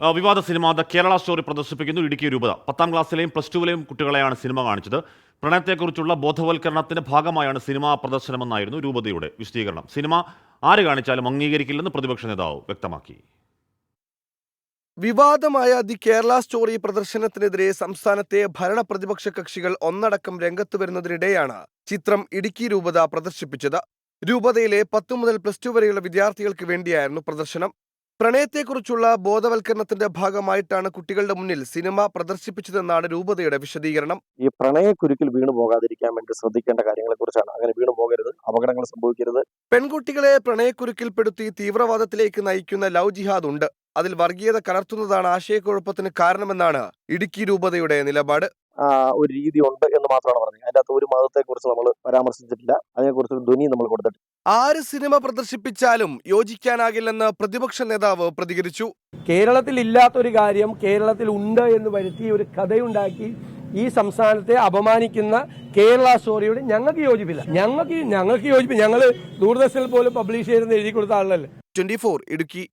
വിവാദ cinema the Kerala story പ്രദർശിപ്പിക്കുന്നു ഇടുക്കി രൂപത. 10ാം ക്ലാസ്സിലെയും പ്ലസ് ടുവിലെയും കുട്ടികളെയാണ് സിനിമ കാണിച്ചത്. പ്രണയത്തെക്കുറിച്ചുള്ള ബോധവൽക്കരണത്തിന്റെ ഭാഗമായാണ് സിനിമാ പ്രദർശനമെന്നായിരുന്നു രൂപതയുടെ വിശദീകരണം. സിനിമ ആര് കാണിച്ചാലും അംഗീകരിക്കില്ലെന്ന് പ്രതിപക്ഷ നേതാവ് വ്യക്തമാക്കി. വിവാദമായ ദി കേരള സ്റ്റോറി പ്രദർശനത്തിനെതിരെ സംസ്ഥാനത്തെ ഭരണ പ്രതിപക്ഷ കക്ഷികൾ ഒന്നടക്കം രംഗത്ത് വരുന്നതിനിടെയാണ് ചിത്രം ഇടുക്കി രൂപത പ്രദർശിപ്പിച്ചത്. രൂപതയിലെ 10 മുതൽ പ്ലസ് 2 വരെയുള്ള വിദ്യാർത്ഥികൾക്ക് വേണ്ടിയായിരുന്നു പ്രദർശനം. പ്രണയത്തെക്കുറിച്ചുള്ള ബോധവൽക്കരണത്തിന്റെ ഭാഗമായിട്ടാണ് കുട്ടികളുടെ മുന്നിൽ സിനിമ പ്രദർശിപ്പിച്ചതെന്നാണ് രൂപതയുടെ വിശദീകരണം. ഈ പ്രണയക്കുരുക്കിൽ വീണു പോകാതിരിക്കാൻ വേണ്ടി ശ്രദ്ധിക്കേണ്ട കാര്യങ്ങളെ കുറിച്ചാണ്. അങ്ങനെ വീണു പോകരുത്, അപകടങ്ങൾ സംഭവിക്കരുത്. പെൺകുട്ടികളെ പ്രണയക്കുരുക്കിൽപ്പെടുത്തി തീവ്രവാദത്തിലേക്ക് നയിക്കുന്ന ലവ് ജിഹാദ് ഉണ്ട്. അതിൽ വർഗീയത കലർത്തുന്നതാണ് ആശയക്കുഴപ്പത്തിന് കാരണമെന്നാണ് ഇടുക്കി രൂപതയുടെ നിലപാട്. ഒരു രീതി ഉണ്ട് എന്ന് മാത്രമാണ് പറഞ്ഞത്. അതിൻ്റെ അകത്ത് ഒരു മതത്തെക്കുറിച്ച് നമ്മൾ പരാമർശിച്ചിട്ടില്ല. അതിനെക്കുറിച്ച് ഒരു ധ്വനി നമ്മൾ കൊടുത്തിട്ടില്ല. ആര് സിനിമ പ്രദർശിപ്പിച്ചാലും യോജിക്കാനാകില്ലെന്ന് പ്രതിപക്ഷ നേതാവ് പ്രതികരിച്ചു. കേരളത്തിൽ ഇല്ലാത്തൊരു കാര്യം കേരളത്തിൽ ഉണ്ട് എന്ന് വരുത്തി ഒരു കഥയുണ്ടാക്കി ഈ സംസ്ഥാനത്തെ അപമാനിക്കുന്ന കേരള സ്റ്റോറിയോട് ഞങ്ങൾക്ക് യോജിപ്പില്ല. ഞങ്ങൾക്ക് യോജിപ്പില്ല. ഞങ്ങൾ ദൂരദർശനിൽ പോലും പബ്ലിഷ് ചെയ്തെന്ന് എഴുതി കൊടുത്ത ആളല്ലേ. 24 ഇടുക്കി.